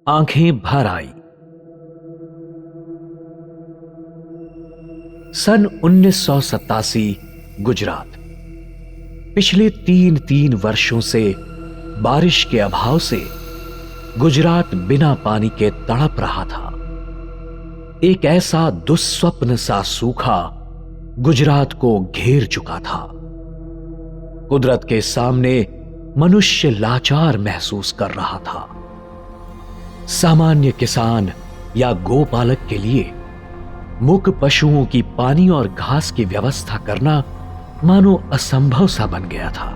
आंखें भर आई। सन 1987 गुजरात। पिछले 3 वर्षों से बारिश के अभाव से गुजरात बिना पानी के तड़प रहा था। एक ऐसा दुस्वप्न सा सूखा गुजरात को घेर चुका था। कुदरत के सामने मनुष्य लाचार महसूस कर रहा था। सामान्य किसान या गोपालक के लिए मूक पशुओं की पानी और घास की व्यवस्था करना मानो असंभव सा बन गया था।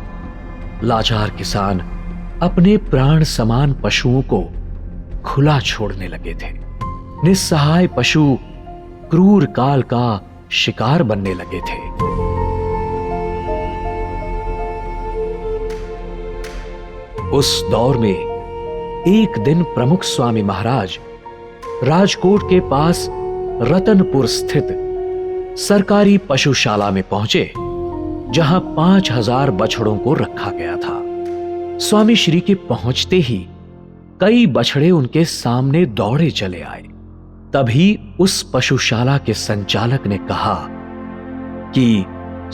लाचार किसान अपने प्राण समान पशुओं को खुला छोड़ने लगे थे। निस्सहाय पशु क्रूर काल का शिकार बनने लगे थे। उस दौर में एक दिन प्रमुख स्वामी महाराज राजकोट के पास रतनपुर स्थित सरकारी पशुशाला में पहुंचे, जहां 5000 बछड़ों को रखा गया था। स्वामी श्री के पहुंचते ही कई बछड़े उनके सामने दौड़े चले आए। तभी उस पशुशाला के संचालक ने कहा कि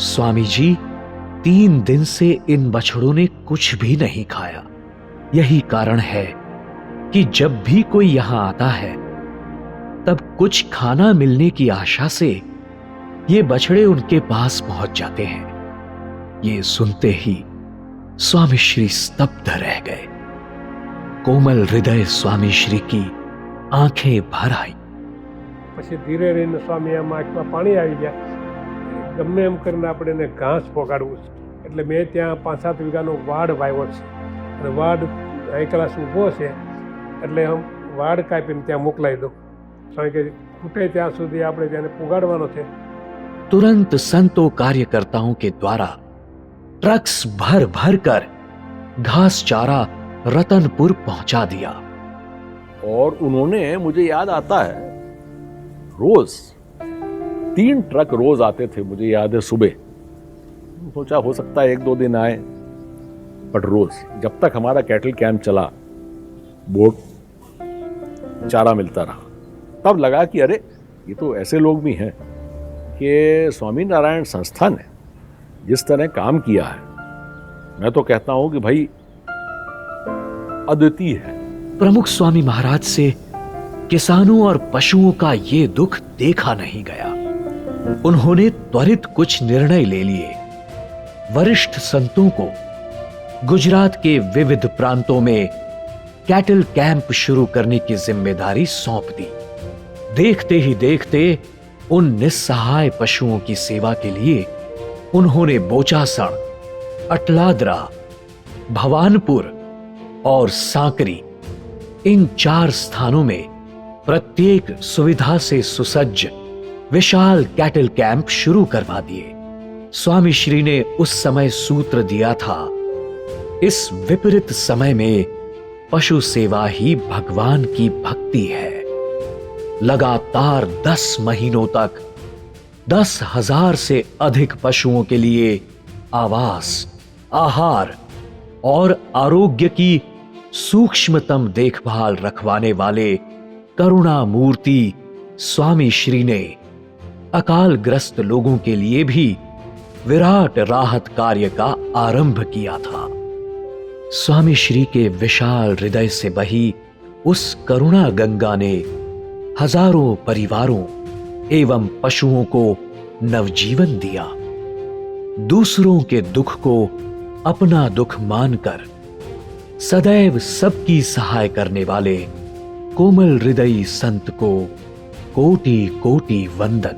स्वामी जी, 3 दिन से इन बछड़ों ने कुछ भी नहीं खाया। यही कारण है कि जब भी कोई यहां आता है तब कुछ खाना मिलने की आशा से ये बछड़े उनके पास पहुंच जाते हैं। ये सुनते ही स्वामी श्री स्तब्ध रह गए। कोमल हृदय स्वामी श्री की आंखें भर आई। પછી ધીરે રહીને સ્વામી આમ આંખમાં પાણી આવી ગયા। ગમે એમ કરીને આપણે એને ઘાસ પોગાડવું છે, એટલે મેં ત્યાં 5-7 વીઘાનો વાડ વાવ્યો છે અને વાડ આંકલાસ ઊભો છે, એટલે આમ વાડ કાપીને ત્યાં મોકલાવી દઉં। સ્વામી કે ખૂટે ત્યાં સુધી આપણે તેને પોગાડવાનો છે। तुरंत संतों कार्यकर्ताओं के द्वारा ट्रक्स भर भर कर घास चारा रतनपुर पहुंचा दिया। और उन्होंने, मुझे याद आता है, रोज 3 ट्रक रोज आते थे। मुझे याद है सुबह सोचा हो सकता है 1-2 दिन आए, बट रोज जब तक हमारा कैटल कैंप चला बोट चारा मिलता रहा। तब लगा कि अरे ये तो ऐसे लोग भी हैं कि स्वामी नारायण संस्था ने जिस तरह काम किया है, मैं तो कहता हूं कि भाई अद्वितीय है। प्रमुख स्वामी महाराज से किसानों और पशुओं का ये दुख देखा नहीं गया। उन्होंने त्वरित कुछ निर्णय ले लिए। वरिष्ठ संतों को गुजरात के विविध प्रांतों में कैटल कैंप शुरू करने की जिम्मेदारी सौंप दी। देखते ही देखते उन निस्सहाय पशुओं की सेवा के लिए उन्होंने बोचासण, अटलादरा, भवानपुर और सांकरी, इन 4 स्थानों में प्रत्येक सुविधा से सुसज्ज विशाल कैटल कैंप शुरू करवा दिए। स्वामी श्री ने उस समय सूत्र दिया था, इस विपरीत समय में पशु सेवा ही भगवान की भक्ति है। लगातार 10 महीनों तक 10,000 से अधिक पशुओं के लिए आवास, आहार और आरोग्य की सूक्ष्मतम देखभाल रखवाने वाले करुणा मूर्ति स्वामी श्री ने अकालग्रस्त लोगों के लिए भी विराट राहत कार्य का आरंभ किया था। स्वामी श्री के विशाल हृदय से बही उस करुणा गंगा ने हजारों परिवारों एवं पशुओं को नवजीवन दिया। दूसरों के दुख को अपना दुख मानकर सदैव सबकी सहाय करने वाले कोमल हृदयी संत को कोटि कोटि वंदन।